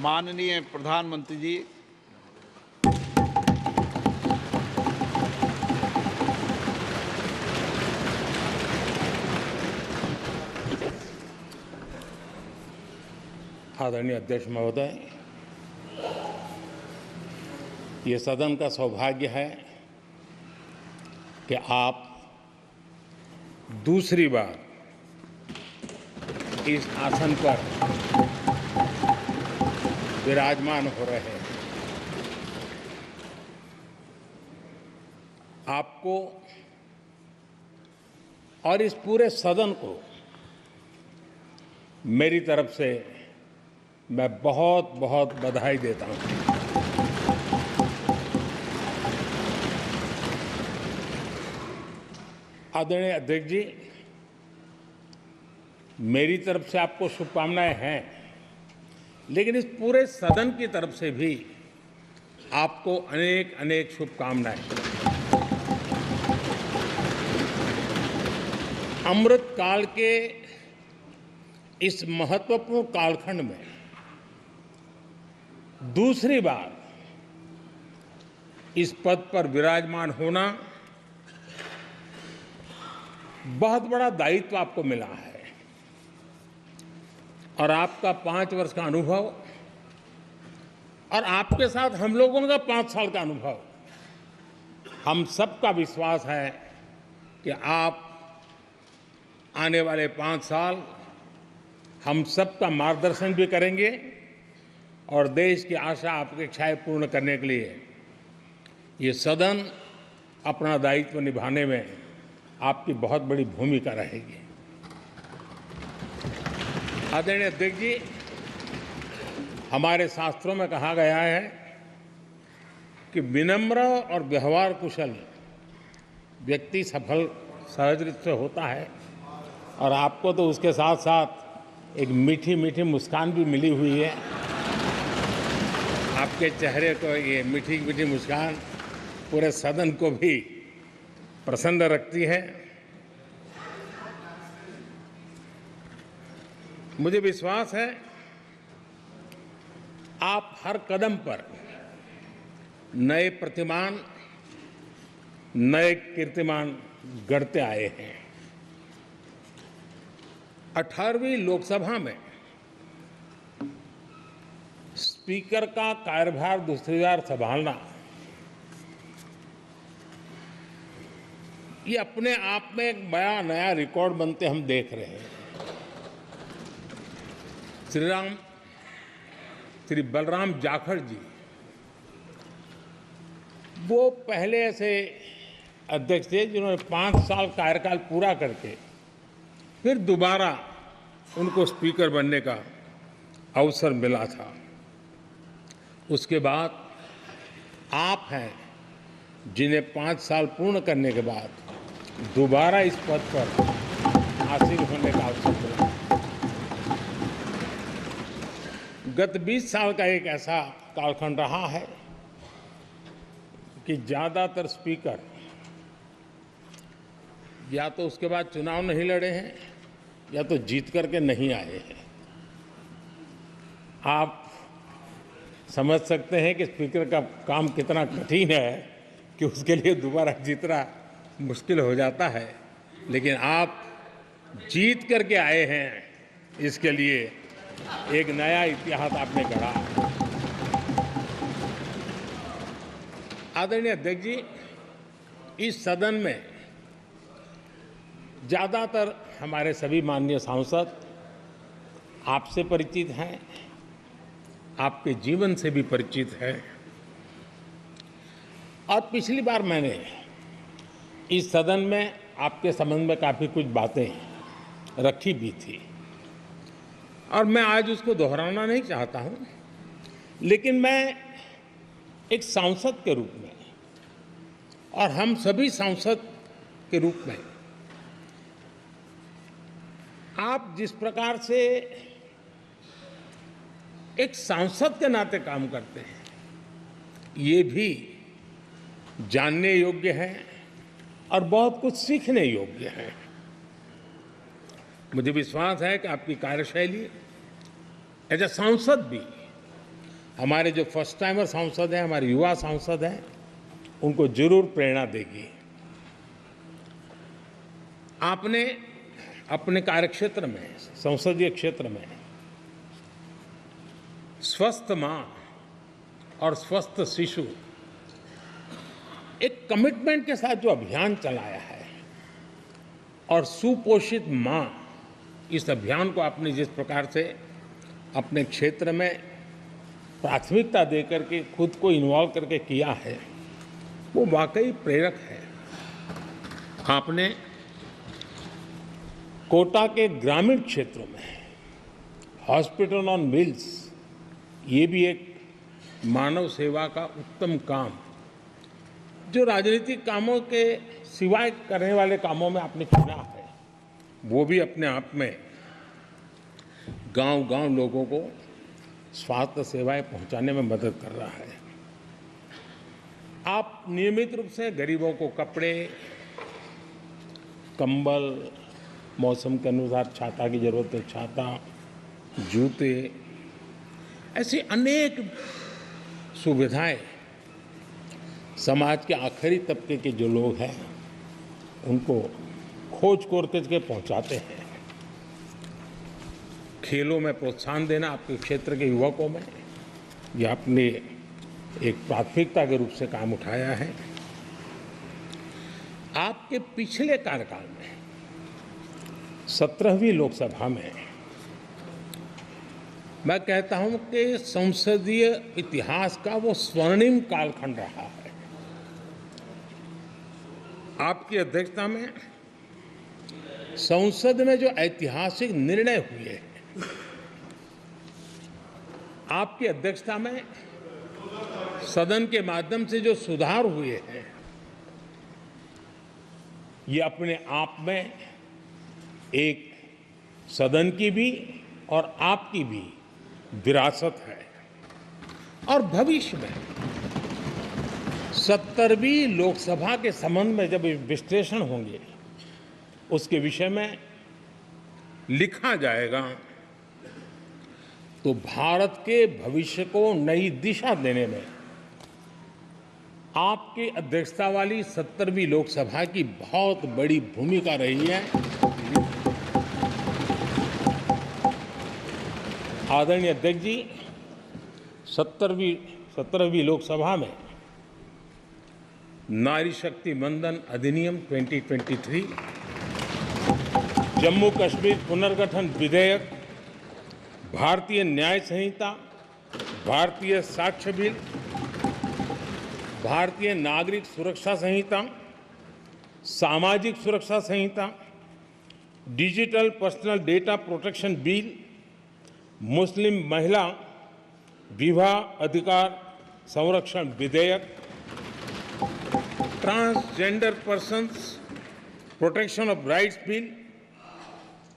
माननीय प्रधानमंत्री जी, आदरणीय अध्यक्ष महोदय, ये सदन का सौभाग्य है कि आप दूसरी बार इस आसन पर विराजमान हो रहे हैं। आपको और इस पूरे सदन को मेरी तरफ से मैं बहुत बहुत बधाई देता हूं। आदरणीय अध्यक्ष जी, मेरी तरफ से आपको शुभकामनाएं हैं, लेकिन इस पूरे सदन की तरफ से भी आपको अनेक अनेक शुभकामनाएं। अमृत काल के इस महत्वपूर्ण कालखंड में दूसरी बार इस पद पर विराजमान होना बहुत बड़ा दायित्व आपको मिला है और आपका 5 वर्ष का अनुभव और आपके साथ हम लोगों का 5 साल का अनुभव, हम सबका विश्वास है कि आप आने वाले 5 साल हम सबका मार्गदर्शन भी करेंगे और देश की आशा अपेक्षाएं पूर्ण करने के लिए ये सदन अपना दायित्व निभाने में आपकी बहुत बड़ी भूमिका रहेगी। आदरणीय अध्यक्ष जी, हमारे शास्त्रों में कहा गया है कि विनम्र और व्यवहार कुशल व्यक्ति सफल सहज रूप से होता है और आपको तो उसके साथ साथ एक मीठी मीठी मुस्कान भी मिली हुई है। आपके चेहरे को ये मीठी मीठी मुस्कान पूरे सदन को भी प्रसन्न रखती है। मुझे विश्वास है आप हर कदम पर नए प्रतिमान, नए कीर्तिमान गढ़ते आए हैं। 18वीं लोकसभा में स्पीकर का कार्यभार दूसरी बार संभालना, ये अपने आप में एक बड़ा नया रिकॉर्ड बनते हम देख रहे हैं। श्री बलराम जाखड़ जी, वो पहले ऐसे अध्यक्ष थे जिन्होंने 5 साल कार्यकाल पूरा करके फिर दोबारा उनको स्पीकर बनने का अवसर मिला था। उसके बाद आप हैं जिन्हें 5 साल पूर्ण करने के बाद दोबारा इस पद पर आसीन होने का अवसर मिला। गत 20 साल का एक ऐसा कालखंड रहा है कि ज़्यादातर स्पीकर या तो उसके बाद चुनाव नहीं लड़े हैं या तो जीत करके नहीं आए हैं। आप समझ सकते हैं कि स्पीकर का काम कितना कठिन है कि उसके लिए दोबारा जीतना मुश्किल हो जाता है, लेकिन आप जीत करके आए हैं, इसके लिए एक नया इतिहास आपने गढ़ा। आदरणीय अध्यक्ष जी, इस सदन में ज़्यादातर हमारे सभी माननीय सांसद आपसे परिचित हैं, आपके जीवन से भी परिचित हैं और पिछली बार मैंने इस सदन में आपके संबंध में काफ़ी कुछ बातें रखी भी थी और मैं आज उसको दोहराना नहीं चाहता हूं, लेकिन मैं एक सांसद के रूप में और हम सभी सांसद के रूप में आप जिस प्रकार से एक सांसद के नाते काम करते हैं, ये भी जानने योग्य है और बहुत कुछ सीखने योग्य है। मुझे विश्वास है कि आपकी कार्यशैली एज ए सांसद भी हमारे जो फर्स्ट टाइमर सांसद हैं, हमारे युवा सांसद हैं, उनको जरूर प्रेरणा देगी। आपने अपने कार्यक्षेत्र में, संसदीय क्षेत्र में स्वस्थ मां और स्वस्थ शिशु एक कमिटमेंट के साथ जो अभियान चलाया है, और सुपोषित मां, इस अभियान को आपने जिस प्रकार से अपने क्षेत्र में प्राथमिकता देकर के खुद को इन्वॉल्व करके किया है, वो वाकई प्रेरक है। आपने कोटा के ग्रामीण क्षेत्रों में हॉस्पिटल ऑन व्हील्स, ये भी एक मानव सेवा का उत्तम काम, जो राजनीतिक कामों के सिवाय करने वाले कामों में आपने चुना है, वो भी अपने आप में गांव-गांव लोगों को स्वास्थ्य सेवाएं पहुंचाने में मदद कर रहा है। आप नियमित रूप से गरीबों को कपड़े, कंबल, मौसम के अनुसार छाता की जरूरत है छाता, जूते, ऐसी अनेक सुविधाएं समाज के आखिरी तबके के जो लोग हैं उनको खोज के पहुंचाते हैं। खेलों में प्रोत्साहन देना आपके क्षेत्र के युवकों में, यह आपने एक प्राथमिकता के रूप से काम उठाया है। आपके पिछले कार्यकाल में 17वीं लोकसभा में मैं कहता हूं कि संसदीय इतिहास का वो स्वर्णिम कालखंड रहा है। आपकी अध्यक्षता में संसद में जो ऐतिहासिक निर्णय हुए हैं, आपकी अध्यक्षता में सदन के माध्यम से जो सुधार हुए हैं, ये अपने आप में एक सदन की भी और आपकी भी विरासत है। और भविष्य में 70वीं लोकसभा के संबंध में जब विश्लेषण होंगे, उसके विषय में लिखा जाएगा, तो भारत के भविष्य को नई दिशा देने में आपकी अध्यक्षता वाली 70वीं लोकसभा की बहुत बड़ी भूमिका रही है। आदरणीय अध्यक्ष जी, 17वीं लोकसभा में नारी शक्ति वंदन अधिनियम 2023, जम्मू कश्मीर पुनर्गठन विधेयक, भारतीय न्याय संहिता, भारतीय साक्ष्य बिल, भारतीय नागरिक सुरक्षा संहिता, सामाजिक सुरक्षा संहिता, digital personal data protection bill, मुस्लिम महिला विवाह अधिकार संरक्षण विधेयक, transgender persons protection of rights bill,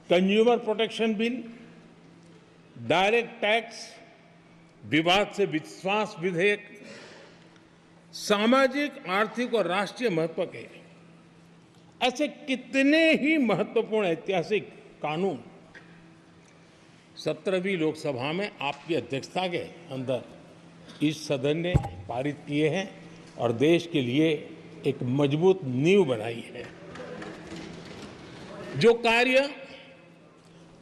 consumer protection bill, direct tax विवाद से विश्वास विधेयक, सामाजिक, आर्थिक और राष्ट्रीय महत्व के ऐसे कितने ही महत्वपूर्ण ऐतिहासिक कानून 17वीं लोकसभा में आपकी अध्यक्षता के अंदर इस सदन ने पारित किए हैं और देश के लिए एक मजबूत नींव बनाई है। जो कार्य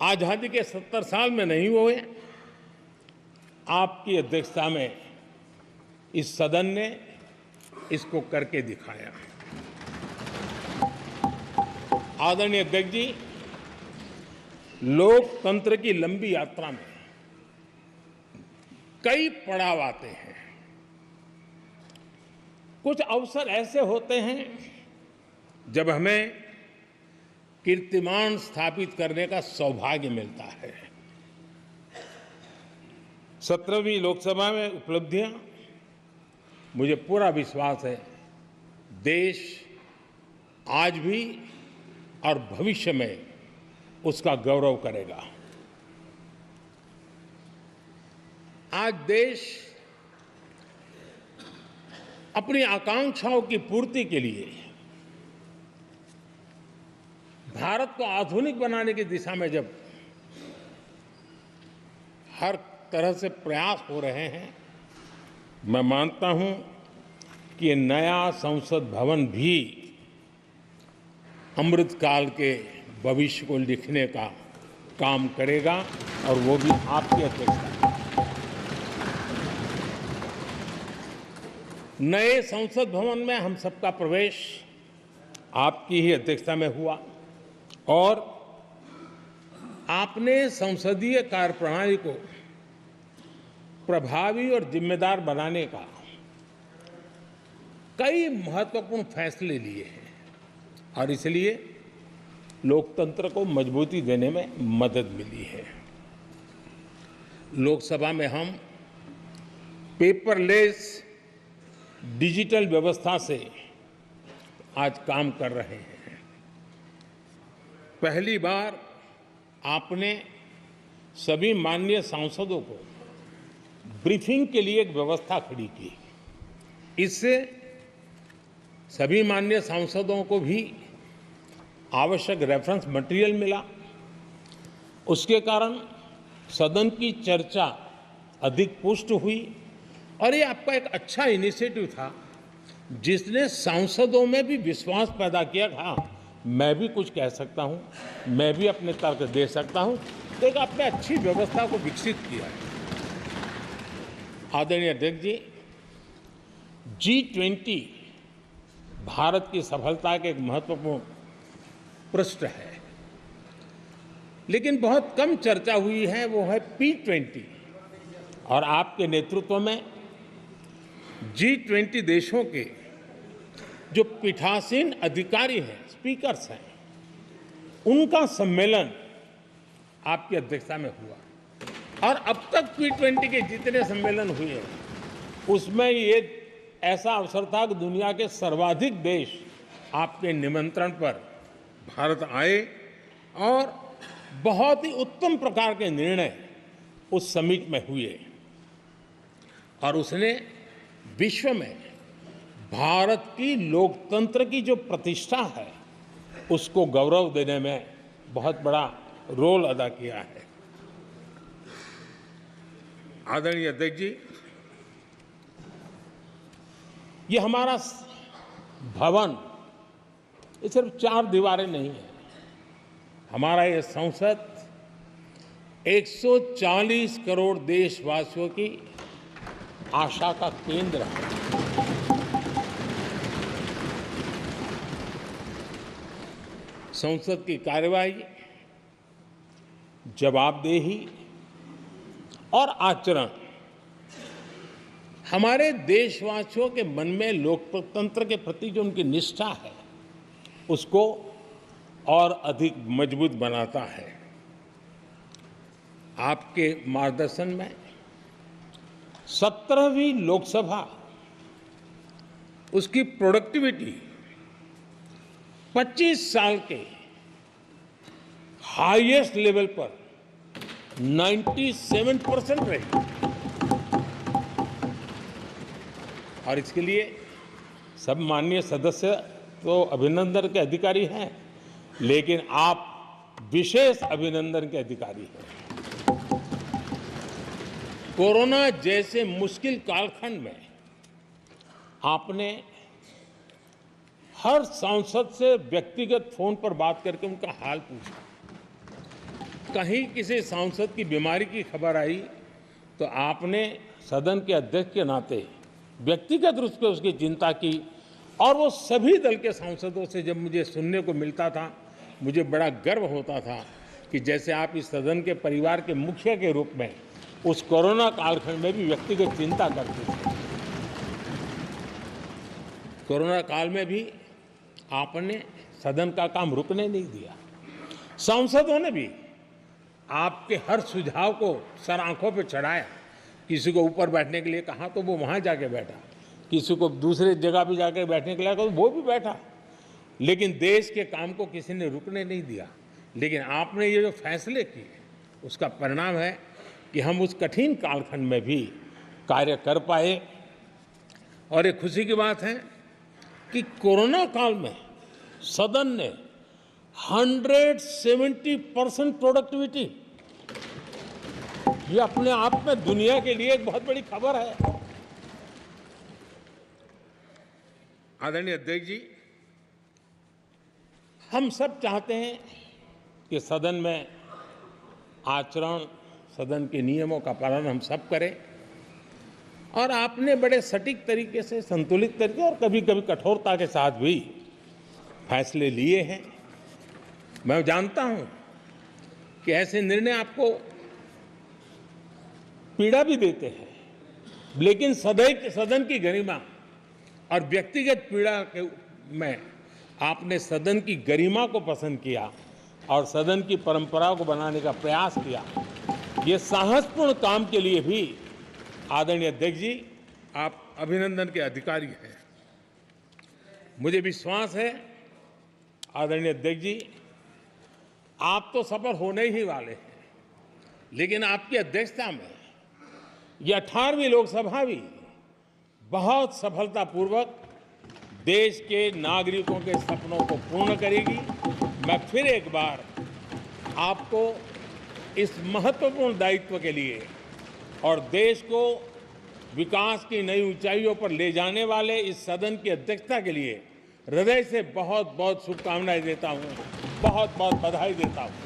आजादी के 70 साल में नहीं हुए, आपकी अध्यक्षता में इस सदन ने इसको करके दिखाया। आदरणीय अध्यक्ष जी, लोकतंत्र की लंबी यात्रा में कई पड़ाव आते हैं। कुछ अवसर ऐसे होते हैं जब हमें कीर्तिमान स्थापित करने का सौभाग्य मिलता है। 17वीं लोकसभा में उपलब्धियां, मुझे पूरा विश्वास है देश आज भी और भविष्य में उसका गौरव करेगा। आज देश अपनी आकांक्षाओं की पूर्ति के लिए भारत को आधुनिक बनाने की दिशा में जब हर तरह से प्रयास हो रहे हैं, मैं मानता हूं कि ये नया संसद भवन भी अमृतकाल के भविष्य को लिखने का काम करेगा और वो भी आपकी अध्यक्षता में। नए संसद भवन में हम सबका प्रवेश आपकी ही अध्यक्षता में हुआ और आपने संसदीय कार्यप्रणाली को प्रभावी और जिम्मेदार बनाने का कई महत्वपूर्ण फैसले लिए हैं और इसलिए लोकतंत्र को मजबूती देने में मदद मिली है। लोकसभा में हम पेपरलेस डिजिटल व्यवस्था से आज काम कर रहे हैं। पहली बार आपने सभी माननीय सांसदों को ब्रीफिंग के लिए एक व्यवस्था खड़ी की। इससे सभी माननीय सांसदों को भी आवश्यक रेफरेंस मटेरियल मिला। उसके कारण सदन की चर्चा अधिक पुष्ट हुई और ये आपका एक अच्छा इनिशिएटिव था जिसने सांसदों में भी विश्वास पैदा किया। हाँ, मैं भी कुछ कह सकता हूं, मैं भी अपने तर्क दे सकता हूं, तो एक आपने अच्छी व्यवस्था को विकसित किया है। आदरणीय अध्यक्ष जी, G20 भारत की सफलता के एक महत्वपूर्ण पृष्ठ है, लेकिन बहुत कम चर्चा हुई है, वो है P20 और आपके नेतृत्व में G20 देशों के जो पीठासीन अधिकारी हैं, स्पीकर्स हैं, उनका सम्मेलन आपकी अध्यक्षता में हुआ और अब तक P20 के जितने सम्मेलन हुए हैं उसमें ये ऐसा अवसर था कि दुनिया के सर्वाधिक देश आपके निमंत्रण पर भारत आए और बहुत ही उत्तम प्रकार के निर्णय उस समिट में हुए और उसने विश्व में भारत की लोकतंत्र की जो प्रतिष्ठा है उसको गौरव देने में बहुत बड़ा रोल अदा किया है। आदरणीय अध्यक्ष जी, ये हमारा भवन ये सिर्फ 4 दीवारें नहीं है। हमारा ये संसद 140 करोड़ देशवासियों की आशा का केंद्र है। संसद की कार्यवाही, जवाबदेही और आचरण हमारे देशवासियों के मन में लोकतंत्र के प्रति जो उनकी निष्ठा है उसको और अधिक मजबूत बनाता है। आपके मार्गदर्शन में 17वीं लोकसभा उसकी प्रोडक्टिविटी 25 साल के हाईएस्ट लेवल पर 97% रही और इसके लिए सब माननीय सदस्य तो अभिनंदन के अधिकारी हैं, लेकिन आप विशेष अभिनंदन के अधिकारी हैं। कोरोना जैसे मुश्किल कालखंड में आपने हर सांसद से व्यक्तिगत फोन पर बात करके उनका हाल पूछा। कहीं किसी सांसद की बीमारी की खबर आई तो आपने सदन के अध्यक्ष के नाते व्यक्तिगत रूप से उसकी चिंता की और वो सभी दल के सांसदों से जब मुझे सुनने को मिलता था मुझे बड़ा गर्व होता था कि जैसे आप इस सदन के परिवार के मुखिया के रूप में उस कोरोना कालखंड में भी व्यक्तिगत चिंता करते थे। कोरोना काल में भी आपने सदन का काम रुकने नहीं दिया। सांसदों ने भी आपके हर सुझाव को सर आंखों पे चढ़ाया। किसी को ऊपर बैठने के लिए कहा तो वो वहां जाके बैठा, किसी को दूसरे जगह पे जाके बैठने के लिए कहा तो वो भी बैठा, लेकिन देश के काम को किसी ने रुकने नहीं दिया। लेकिन आपने ये जो फैसले किए उसका परिणाम है कि हम उस कठिन कालखंड में भी कार्य कर पाए। और एक खुशी की बात है कि कोरोना काल में सदन ने 170% प्रोडक्टिविटी, ये अपने आप में दुनिया के लिए एक बहुत बड़ी खबर है। आदरणीय अध्यक्ष जी, हम सब चाहते हैं कि सदन में आचरण, सदन के नियमों का पालन हम सब करें और आपने बड़े सटीक तरीके से, संतुलित तरीके और कभी कभी कठोरता के साथ भी फैसले लिए हैं। मैं जानता हूं कि ऐसे निर्णय आपको पीड़ा भी देते हैं, लेकिन सदन की गरिमा और व्यक्तिगत पीड़ा में आपने सदन की गरिमा को पसंद किया और सदन की परंपरा को बनाने का प्रयास किया। ये साहसपूर्ण काम के लिए भी आदरणीय अध्यक्ष जी, आप अभिनंदन के अधिकारी हैं। मुझे विश्वास है आदरणीय अध्यक्ष जी, आप तो सफल होने ही वाले हैं, लेकिन आपकी अध्यक्षता में यह 18वीं लोकसभा भी बहुत सफलतापूर्वक देश के नागरिकों के सपनों को पूर्ण करेगी। मैं फिर एक बार आपको इस महत्वपूर्ण दायित्व के लिए और देश को विकास की नई ऊंचाइयों पर ले जाने वाले इस सदन की अध्यक्षता के लिए हृदय से बहुत बहुत शुभकामनाएं देता हूं, बहुत बहुत बधाई देता हूं।